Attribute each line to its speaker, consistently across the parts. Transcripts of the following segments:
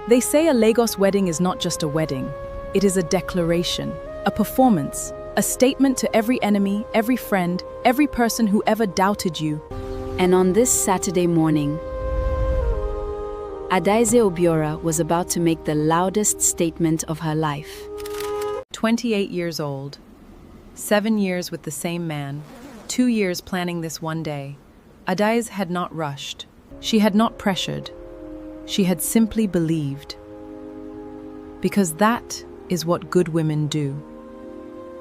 Speaker 1: They say a Lagos wedding is not just a wedding. It is a declaration, a performance, a statement to every enemy, every friend, every person who ever doubted you.
Speaker 2: And on this Saturday morning, Adaeze Obiora was about to make the loudest statement of her life.
Speaker 1: 28 years old, 7 years with the same man, 2 years planning this one day. Adaeze had not rushed. She had not pressured. She had simply believed. Because that is what good women do.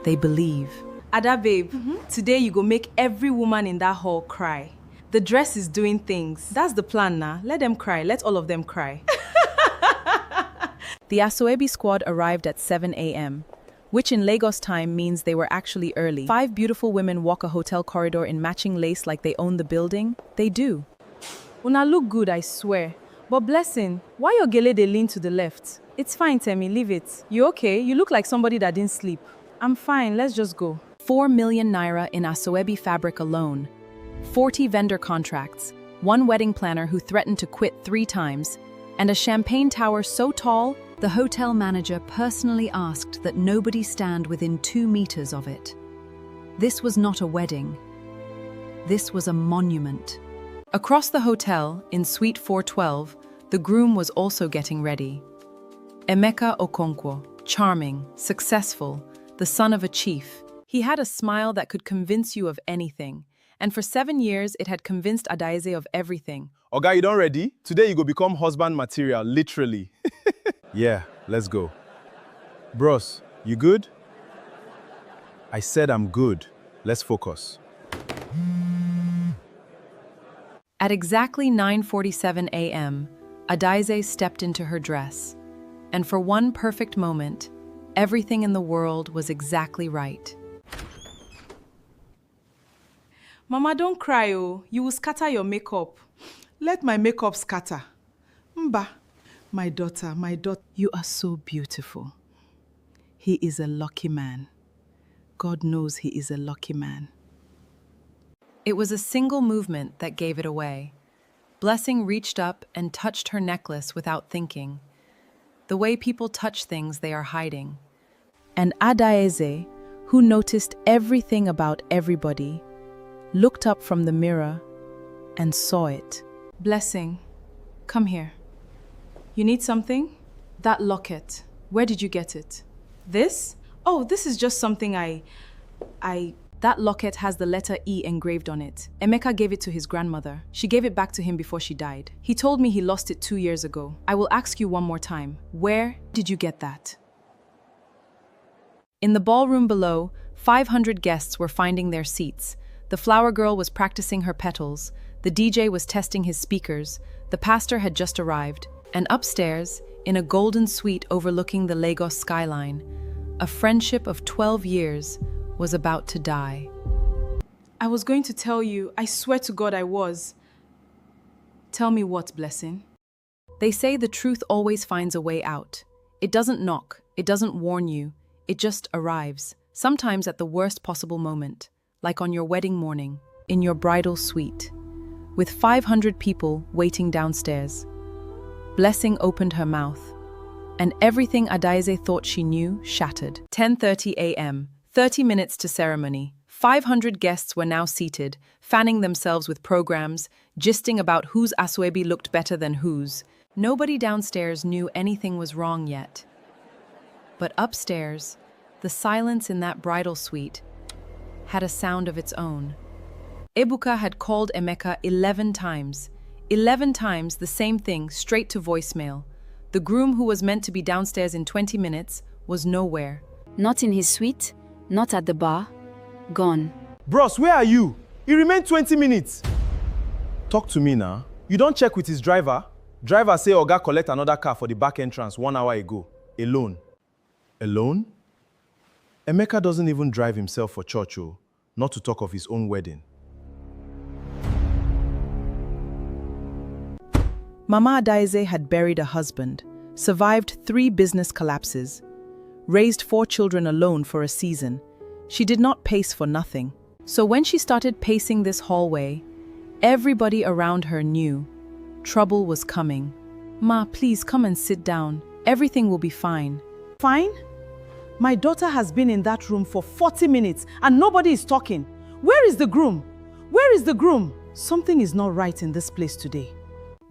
Speaker 1: They believe.
Speaker 3: Ada babe, today you go make every woman in that hall cry. The dress is doing things. That's the plan now. Let them cry. Let all of them cry.
Speaker 1: The Asoebi squad arrived at 7 a.m., which in Lagos time means they were actually early. 5 beautiful women walk a hotel corridor in matching lace like they own the building. They do.
Speaker 3: Una look good, I swear. But Blessing, why your gele dey lean to the left? It's fine, Temi, leave it. You okay? You look like somebody that didn't sleep. I'm fine, let's just go.
Speaker 1: 4 million naira in Asoebi fabric alone. 40 vendor contracts, 1 wedding planner who threatened to quit 3 times, and a champagne tower so tall, the hotel manager personally asked that nobody stand within 2 meters of it. This was not a wedding. This was a monument. Across the hotel, in Suite 412, the groom was also getting ready. Emeka Okonkwo, charming, successful, the son of a chief. He had a smile that could convince you of anything. And for 7 years, it had convinced Adaeze of everything.
Speaker 4: Oga, you done ready? Today you go become husband material, literally. Yeah, let's go. Bros, you good? I said I'm good. Let's focus.
Speaker 1: At exactly 9:47 a.m., Adaeze stepped into her dress. And for one perfect moment, everything in the world was exactly right.
Speaker 3: Mama, don't cry, oh. You will scatter your makeup. Let my makeup scatter. Mba, my daughter, you are so beautiful. He is a lucky man. God knows he is a lucky man.
Speaker 1: It was a single movement that gave it away. Blessing reached up and touched her necklace without thinking. The way people touch things they are hiding.
Speaker 3: And Adaeze, who noticed everything about everybody, looked up from the mirror and saw it. Blessing, come here. You need something? That locket. Where did you get it? This? Oh, this is just something That locket has the letter E engraved on it. Emeka gave it to his grandmother. She gave it back to him before she died. He told me he lost it 2 years ago. I will ask you one more time. Where did you get that?
Speaker 1: In the ballroom below, 500 guests were finding their seats. The flower girl was practicing her petals, the DJ was testing his speakers, the pastor had just arrived, and upstairs, in a golden suite overlooking the Lagos skyline, a friendship of 12 years was about to die.
Speaker 3: I was going to tell you, I swear to God I was. Tell me what, Blessing?
Speaker 1: They say the truth always finds a way out. It doesn't knock, it doesn't warn you, it just arrives, sometimes at the worst possible moment. Like on your wedding morning, in your bridal suite, with 500 people waiting downstairs. Blessing opened her mouth, and everything Adaeze thought she knew shattered. 10:30 a.m., 30 minutes to ceremony. 500 guests were now seated, fanning themselves with programs, gisting about whose Asoebi looked better than whose. Nobody downstairs knew anything was wrong yet. But upstairs, the silence in that bridal suite had a sound of its own. Ebuka had called Emeka 11 times. 11 times the same thing, straight to voicemail. The groom who was meant to be downstairs in 20 minutes was nowhere.
Speaker 2: Not in his suite, not at the bar, gone.
Speaker 4: Bros, where are you? He remained 20 minutes. Talk to me now. You don't check with his driver? Driver say Oga collect another car for the back entrance 1 hour ago. Alone. Alone? Emeka doesn't even drive himself for church, oh, not to talk of his own wedding.
Speaker 3: Mama Adaeze had buried a husband, survived 3 business collapses, raised 4 children alone for a season. She did not pace for nothing. So when she started pacing this hallway, everybody around her knew trouble was coming. Ma, please come and sit down. Everything will be fine.
Speaker 5: Fine? My daughter has been in that room for 40 minutes and nobody is talking. Where is the groom? Where is the groom? Something is not right in this place today.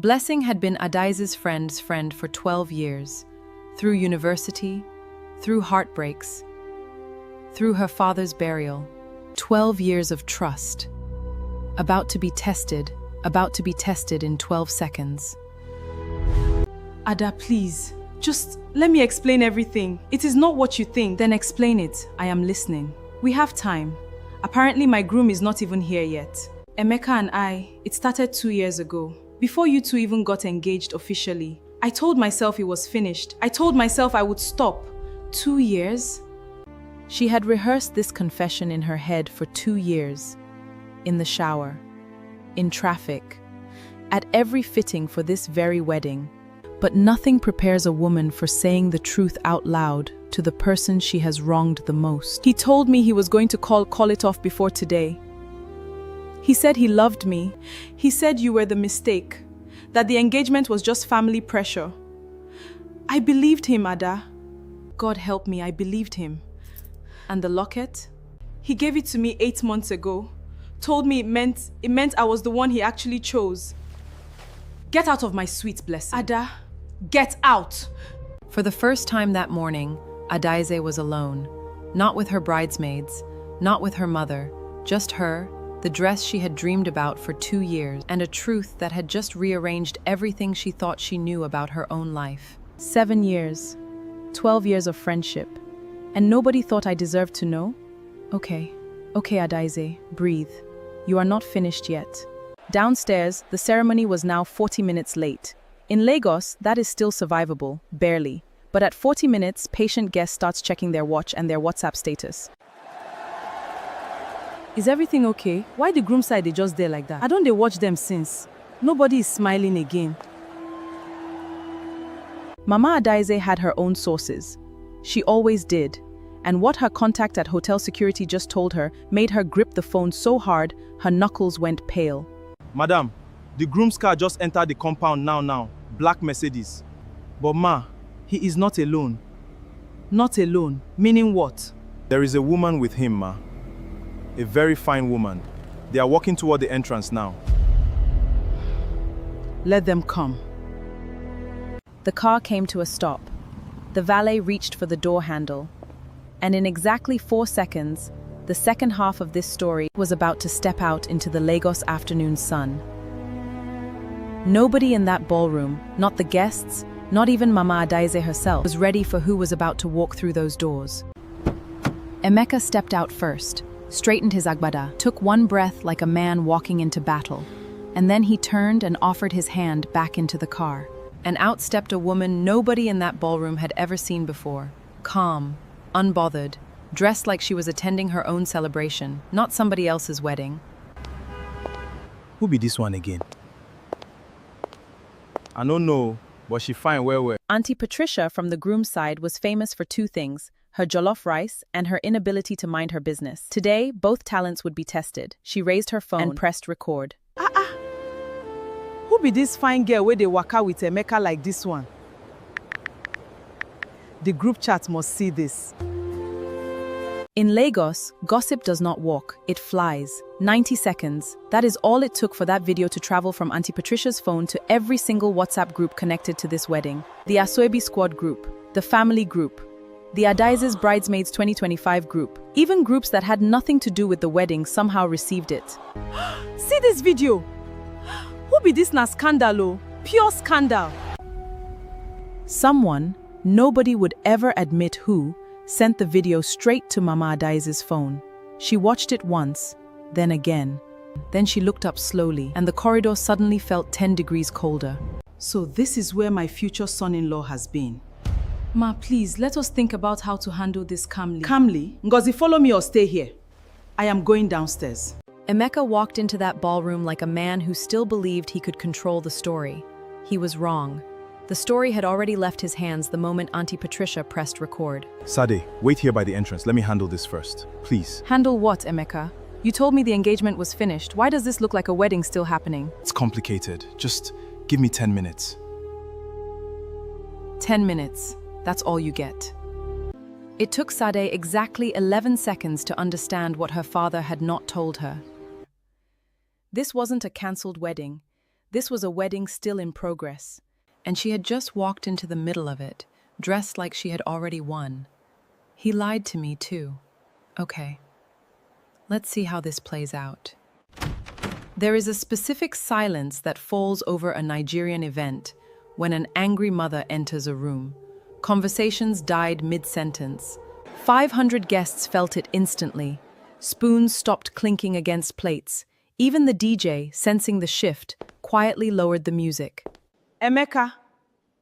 Speaker 1: Blessing had been Adaeze's friend's friend for 12 years. Through university, through heartbreaks, through her father's burial. 12 years of trust. About to be tested in 12 seconds.
Speaker 3: Ada, please. Just let me explain everything. It is not what you think. Then explain it. I am listening. We have time. Apparently my groom is not even here yet. Emeka and it started 2 years ago. Before you two even got engaged officially. I told myself it was finished. I told myself I would stop. 2 years? She had rehearsed this confession in her head for 2 years. In the shower. In traffic. At every fitting for this very wedding. But nothing prepares a woman for saying the truth out loud to the person she has wronged the most. He told me he was going to call it off before today. He said he loved me. He said you were the mistake. That the engagement was just family pressure. I believed him, Ada. God help me, I believed him. And the locket? He gave it to me 8 months ago. Told me it meant I was the one he actually chose. Get out of my suite, Blessing. Ada, get out!
Speaker 1: For the first time that morning, Adaeze was alone. Not with her bridesmaids, not with her mother, just her, the dress she had dreamed about for 2 years, and a truth that had just rearranged everything she thought she knew about her own life.
Speaker 3: 7 years, 12 years of friendship, and nobody thought I deserved to know? Okay, Adaeze, breathe. You are not finished yet. Downstairs, the ceremony was now 40 minutes late. In Lagos, that is still survivable, barely. But at 40 minutes, patient guest starts checking their watch and their WhatsApp status.
Speaker 5: Is everything okay? Why the groom side they just there like that? I don't they watch them since. Nobody is smiling again.
Speaker 3: Mama Adaeze had her own sources. She always did. And what her contact at hotel security just told her made her grip the phone so hard, her knuckles went pale.
Speaker 4: Madam, the groom's car just entered the compound now. Black Mercedes. But ma, he is not alone.
Speaker 5: Not alone? Meaning what?
Speaker 4: There is a woman with him, ma. A very fine woman. They are walking toward the entrance now.
Speaker 5: Let them come.
Speaker 3: The car came to a stop. The valet reached for the door handle. And in exactly 4 seconds, the second half of this story was about to step out into the Lagos afternoon sun. Nobody in that ballroom, not the guests, not even Mama Adaeze herself, was ready for who was about to walk through those doors. Emeka stepped out first, straightened his agbada, took one breath like a man walking into battle, and then he turned and offered his hand back into the car. And out stepped a woman nobody in that ballroom had ever seen before. Calm, unbothered, dressed like she was attending her own celebration, not somebody else's wedding.
Speaker 4: Who be this one again? I don't know, but she fine well.
Speaker 3: Auntie Patricia from the groom's side was famous for 2 things, her jollof rice and her inability to mind her business. Today, both talents would be tested. She raised her phone and pressed record.
Speaker 5: Who be this fine girl where they waka with Emeka like this one? The group chat must see this.
Speaker 3: In Lagos, gossip does not walk, it flies. 90 seconds. That is all it took for that video to travel from Auntie Patricia's phone to every single WhatsApp group connected to this wedding. The Asoebi squad group, the family group, the Adaeze's Bridesmaids 2025 group. Even groups that had nothing to do with the wedding somehow received it.
Speaker 5: See this video? Who be this na scandal? Pure scandal.
Speaker 3: Someone, nobody would ever admit who, sent the video straight to Mama Adaeze's phone. She watched it once, then again. Then she looked up slowly, and the corridor suddenly felt 10 degrees colder.
Speaker 5: So this is where my future son-in-law has been.
Speaker 3: Ma, please, let us think about how to handle this calmly.
Speaker 5: Calmly? Ngozi, follow me or stay here. I am going downstairs.
Speaker 1: Emeka walked into that ballroom like a man who still believed he could control the story. He was wrong. The story had already left his hands the moment Auntie Patricia pressed record.
Speaker 4: Sade, wait here by the entrance. Let me handle this first, please.
Speaker 3: Handle what, Emeka? You told me the engagement was finished. Why does this look like a wedding still happening?
Speaker 4: It's complicated. Just give me 10 minutes.
Speaker 1: 10 minutes. That's all you get. It took Sade exactly 11 seconds to understand what her father had not told her. This wasn't a cancelled wedding. This was a wedding still in progress. And she had just walked into the middle of it, dressed like she had already won. He lied to me, too. Okay. Let's see how this plays out. There is a specific silence that falls over a Nigerian event when an angry mother enters a room. Conversations died mid-sentence. 500 guests felt it instantly. Spoons stopped clinking against plates. Even the DJ, sensing the shift, quietly lowered the music.
Speaker 5: Emeka.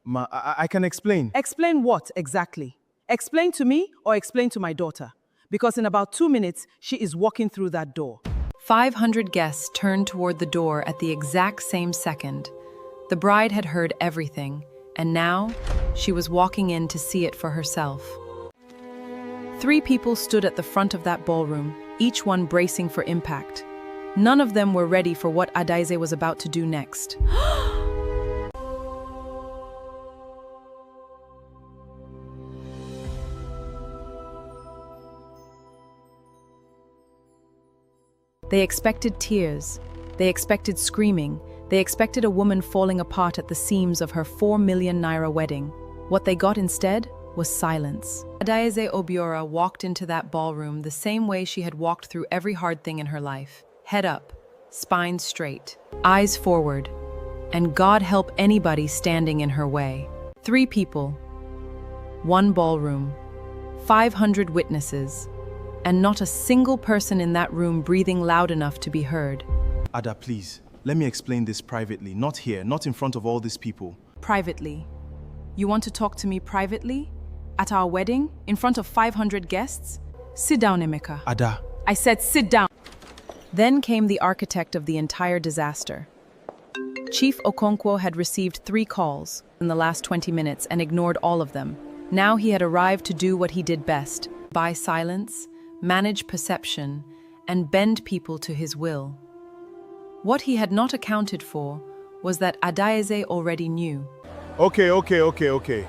Speaker 4: Ma, I can explain.
Speaker 5: Explain what exactly? Explain to me or explain to my daughter? Because in about 2 minutes, she is walking through that door.
Speaker 1: 500 guests turned toward the door at the exact same second. The bride had heard everything, and now she was walking in to see it for herself. 3 people stood at the front of that ballroom, each one bracing for impact. None of them were ready for what Adaeze was about to do next. They expected tears. They expected screaming. They expected a woman falling apart at the seams of her 4 million naira wedding. What they got instead was silence. Adaeze Obiora walked into that ballroom the same way she had walked through every hard thing in her life. Head up, spine straight, eyes forward, and God help anybody standing in her way. 3 people, 1 ballroom, 500 witnesses, and not a single person in that room breathing loud enough to be heard.
Speaker 4: Ada, please, let me explain this privately. Not here, not in front of all these people.
Speaker 1: Privately? You want to talk to me privately? At our wedding? In front of 500 guests? Sit down, Emeka.
Speaker 4: Ada.
Speaker 1: I said sit down. Then came the architect of the entire disaster. Chief Okonkwo had received 3 calls in the last 20 minutes and ignored all of them. Now he had arrived to do what he did best: buy silence, manage perception, and bend people to his will. What he had not accounted for was that Adaeze already knew.
Speaker 6: Okay.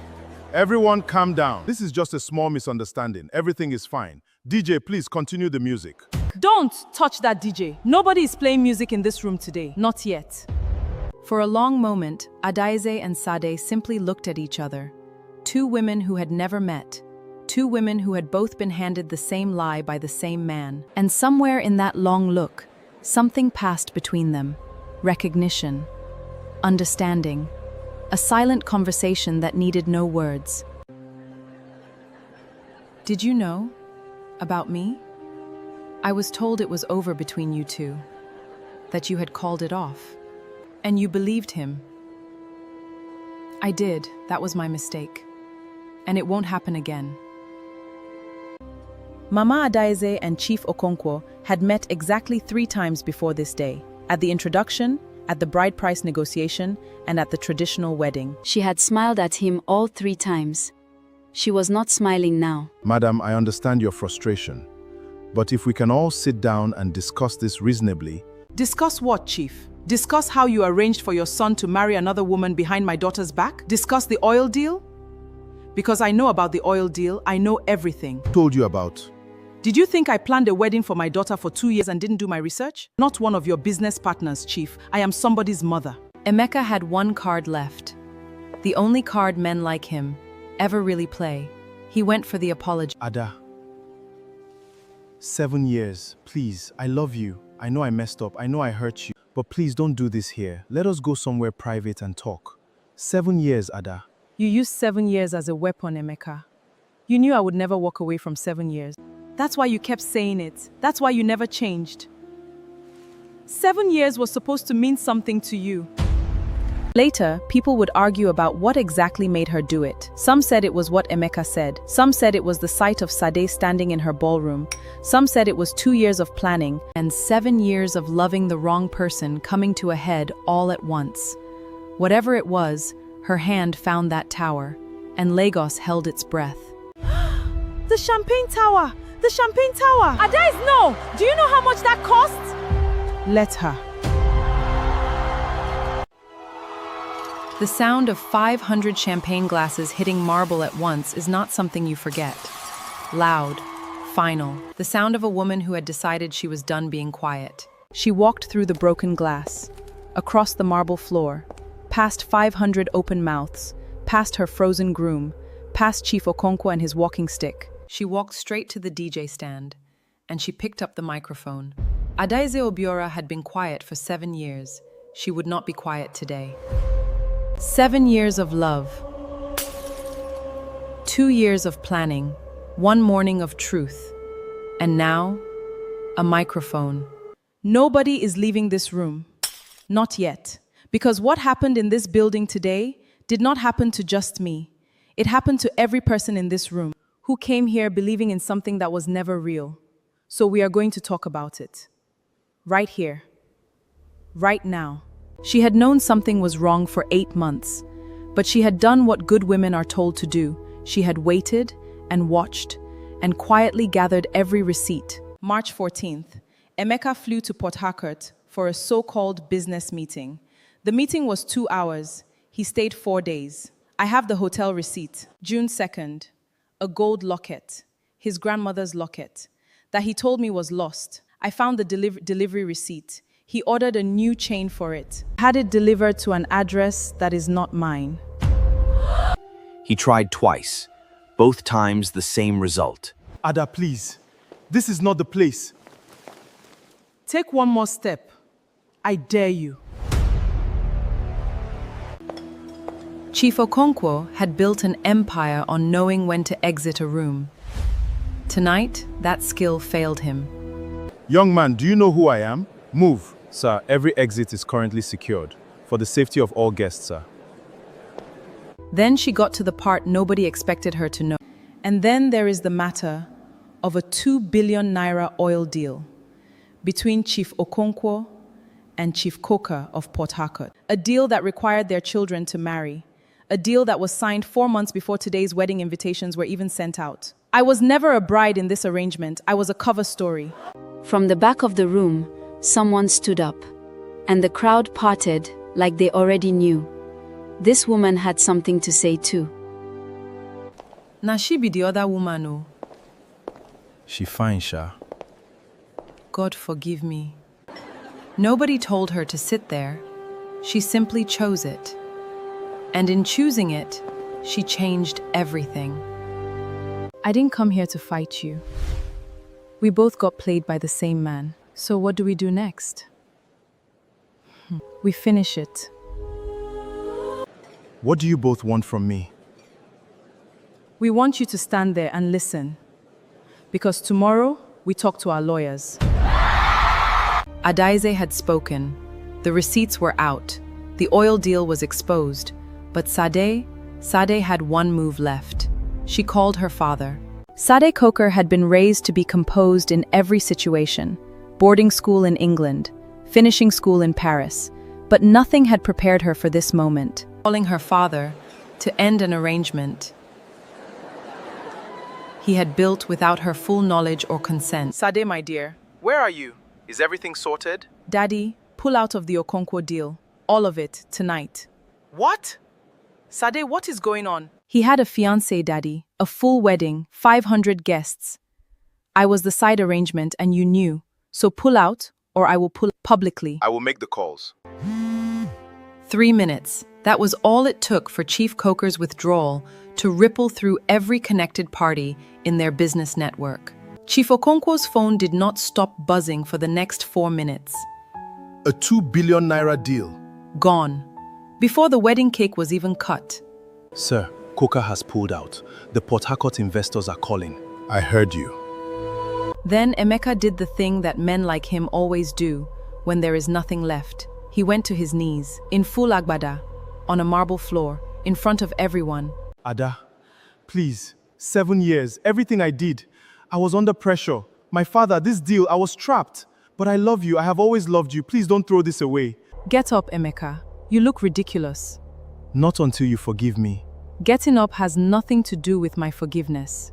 Speaker 6: Everyone calm down. This is just a small misunderstanding. Everything is fine. DJ, please continue the music.
Speaker 5: Don't touch that DJ. Nobody is playing music in this room today. Not yet.
Speaker 1: For a long moment, Adaeze and Sade simply looked at each other. 2 women who had never met. 2 women who had both been handed the same lie by the same man. And somewhere in that long look, something passed between them. Recognition. Understanding. A silent conversation that needed no words. Did you know about me? I was told it was over between you 2. That you had called it off. And you believed him. I did. That was my mistake. And it won't happen again.
Speaker 3: Mama Adaeze and Chief Okonkwo had met exactly 3 times before this day, at the introduction, at the bride price negotiation, and at the traditional wedding.
Speaker 2: She had smiled at him all 3 times. She was not smiling now.
Speaker 6: Madam, I understand your frustration. But if we can all sit down and discuss this reasonably.
Speaker 5: Discuss what, Chief? Discuss how you arranged for your son to marry another woman behind my daughter's back? Discuss the oil deal? Because I know about the oil deal, I know everything.
Speaker 6: Told you about.
Speaker 5: Did you think I planned a wedding for my daughter for 2 years and didn't do my research? Not one of your business partners, Chief. I am somebody's mother.
Speaker 1: Emeka had 1 card left. The only card men like him ever really play. He went for the apology.
Speaker 4: Ada. 7 years, please. I love you. I know I messed up. I know I hurt you. But please don't do this here. Let us go somewhere private and talk. 7 years, Ada.
Speaker 3: You used 7 years as a weapon, Emeka. You knew I would never walk away from 7 years.
Speaker 5: That's why you kept saying it. That's why you never changed. 7 years was supposed to mean something to you.
Speaker 3: Later, people would argue about what exactly made her do it. Some said it was what Emeka said. Some said it was the sight of Sade standing in her ballroom. Some said it was 2 years of planning
Speaker 1: and 7 years of loving the wrong person coming to a head all at once. Whatever it was, her hand found that tower, and Lagos held its breath.
Speaker 5: The Champagne Tower! The Champagne Tower! Adaeze, no! Do you know how much that costs?
Speaker 3: Let her.
Speaker 1: The sound of 500 champagne glasses hitting marble at once is not something you forget. Loud, final, the sound of a woman who had decided she was done being quiet.
Speaker 3: She walked through the broken glass, across the marble floor, past 500 open mouths, past her frozen groom, past Chief Okonkwo and his walking stick.
Speaker 1: She walked straight to the DJ stand, and she picked up the microphone. Adaeze Obiora had been quiet for 7 years. She would not be quiet today. 7 years of love. 2 years of planning. 1 morning of truth. And now, a microphone.
Speaker 3: Nobody is leaving this room. Not yet. Because what happened in this building today did not happen to just me. It happened to every person in this room who came here believing in something that was never real. So we are going to talk about it. Right here. Right now. She had known something was wrong for 8 months, but she had done what good women are told to do. She had waited and watched and quietly gathered every receipt. March 14th, Emeka flew to Port Harcourt for a so-called business meeting. The meeting was 2 hours. He stayed 4 days. I have the hotel receipt. June 2nd, a gold locket, his grandmother's locket, that he told me was lost. I found the delivery receipt. He ordered a new chain for it. Had it delivered to an address that is not mine.
Speaker 7: He tried twice. Both times the same result.
Speaker 4: Ada, please. This is not the place.
Speaker 5: Take one more step. I dare you.
Speaker 1: Chief Okonkwo had built an empire on knowing when to exit a room. Tonight, that skill failed him.
Speaker 6: Young man, do you know who I am? Move.
Speaker 4: Sir, every exit is currently secured. For the safety of all guests, sir.
Speaker 1: Then she got to the part nobody expected her to know.
Speaker 3: And then there is the matter of a 2 billion naira oil deal between Chief Okonkwo and Chief Coker of Port Harcourt. A deal that required their children to marry. A deal that was signed 4 months before today's wedding invitations were even sent out. I was never a bride in this arrangement. I was a cover story.
Speaker 2: From the back of the room, someone stood up, and the crowd parted like they already knew. This woman had something to say too.
Speaker 1: Na she be the other woman, oh.
Speaker 4: She fine, Sha.
Speaker 1: God forgive me. Nobody told her to sit there. She simply chose it. And in choosing it, she changed everything.
Speaker 3: I didn't come here to fight you. We both got played by the same man. So what do we do next? We finish it.
Speaker 6: What do you both want from me?
Speaker 3: We want you to stand there and listen. Because tomorrow, we talk to our lawyers.
Speaker 1: Adaeze had spoken. The receipts were out. The oil deal was exposed. But Sade had one move left. She called her father.
Speaker 3: Sade Coker had been raised to be composed in every situation. Boarding school in England, finishing school in Paris. But nothing had prepared her for this moment.
Speaker 1: Calling her father to end an arrangement he had built without her full knowledge or consent.
Speaker 5: Sade, my dear, where are you? Is everything sorted?
Speaker 3: Daddy, pull out of the Okonkwo deal. All of it, tonight.
Speaker 5: What? Sade, what is going on?
Speaker 3: He had a fiancée, Daddy. A full wedding, 500 guests. I was the side arrangement and you knew. So pull out, or I will pull publicly.
Speaker 6: I will make the calls.
Speaker 1: 3 minutes. That was all it took for Chief Coker's withdrawal to ripple through every connected party in their business network. Chief Okonkwo's phone did not stop buzzing for the next 4 minutes.
Speaker 6: A 2 billion naira deal.
Speaker 1: Gone. Before the wedding cake was even cut.
Speaker 4: Sir, Coker has pulled out. The Port Harcourt investors are calling.
Speaker 6: I heard you.
Speaker 1: Then Emeka did the thing that men like him always do when there is nothing left. He went to his knees, in full agbada, on a marble floor, in front of everyone.
Speaker 4: Ada, please. 7 years, everything I did. I was under pressure. My father, this deal, I was trapped. But I love you. I have always loved you. Please don't throw this away.
Speaker 3: Get up, Emeka. You look ridiculous.
Speaker 4: Not until you forgive me.
Speaker 3: Getting up has nothing to do with my forgiveness.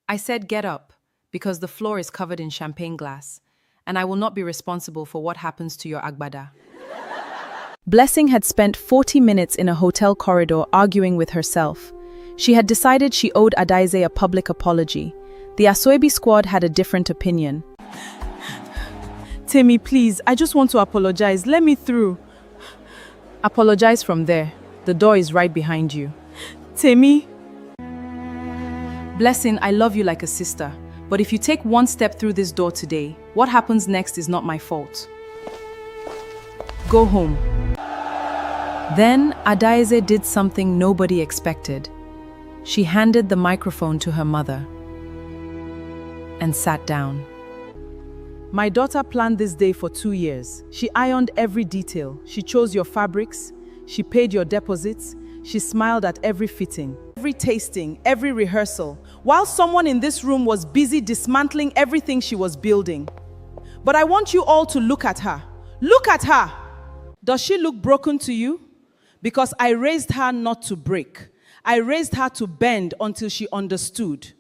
Speaker 1: I said get up, because the floor is covered in champagne glass, and I will not be responsible for what happens to your agbada.
Speaker 3: Blessing had spent 40 minutes in a hotel corridor arguing with herself. She had decided she owed Adaeze a public apology. The Asoebi squad had a different opinion.
Speaker 5: Temi, please, I just want to apologize. Let me through.
Speaker 3: Apologize from there. The door is right behind you.
Speaker 5: Temi.
Speaker 3: Blessing, I love you like a sister. But if you take one step through this door today, what happens next is not my fault. Go home. Then Adaeze did something nobody expected. She handed the microphone to her mother and sat down.
Speaker 5: My daughter planned this day for 2 years. She ironed every detail. She chose your fabrics. She paid your deposits. She smiled at every fitting, every tasting, every rehearsal, while someone in this room was busy dismantling everything she was building. But I want you all to look at her. Look at her! Does she look broken to you? Because I raised her not to break. I raised her to bend until she understood,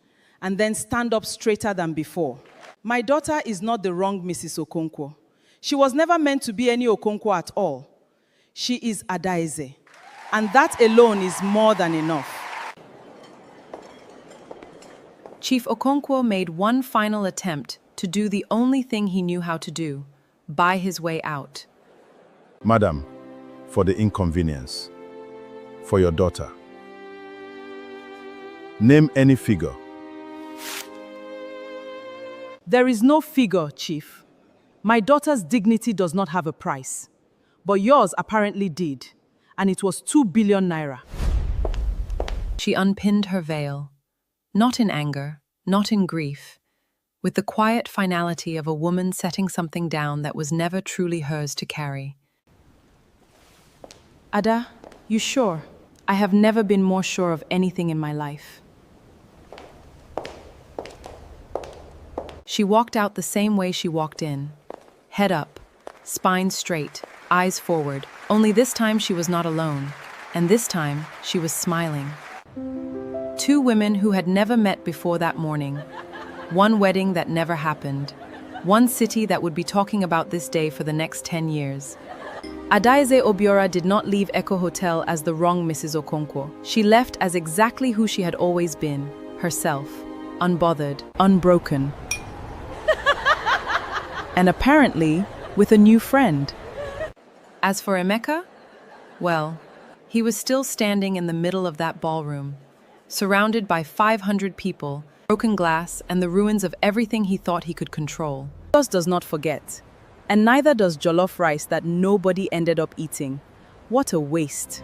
Speaker 5: and then stand up straighter than before. My daughter is not the wrong Mrs. Okonkwo. She was never meant to be any Okonkwo at all. She is Adaeze, and that alone is more than enough.
Speaker 1: Chief Okonkwo made one final attempt to do the only thing he knew how to do, buy his way out.
Speaker 6: Madam, for the inconvenience, for your daughter. Name any figure.
Speaker 5: There is no figure, Chief. My daughter's dignity does not have a price. But yours apparently did, and it was 2 billion naira.
Speaker 1: She unpinned her veil, not in anger, not in grief, with the quiet finality of a woman setting something down that was never truly hers to carry.
Speaker 3: Ada, you sure? I have never been more sure of anything in my life.
Speaker 1: She walked out the same way she walked in, head up, spine straight, eyes forward. Only this time she was not alone, and this time she was smiling. 2 women who had never met before that morning. 1 wedding that never happened. 1 city that would be talking about this day for the next 10 years. Adaeze Obiora did not leave Eko Hotel as the wrong Mrs. Okonkwo. She left as exactly who she had always been, herself, unbothered, unbroken.
Speaker 3: And apparently, with a new friend.
Speaker 1: As for Emeka, well, he was still standing in the middle of that ballroom, surrounded by 500 people, broken glass, and the ruins of everything he thought he could control.
Speaker 3: Lagos does not forget, and neither does jollof rice that nobody ended up eating. What a waste.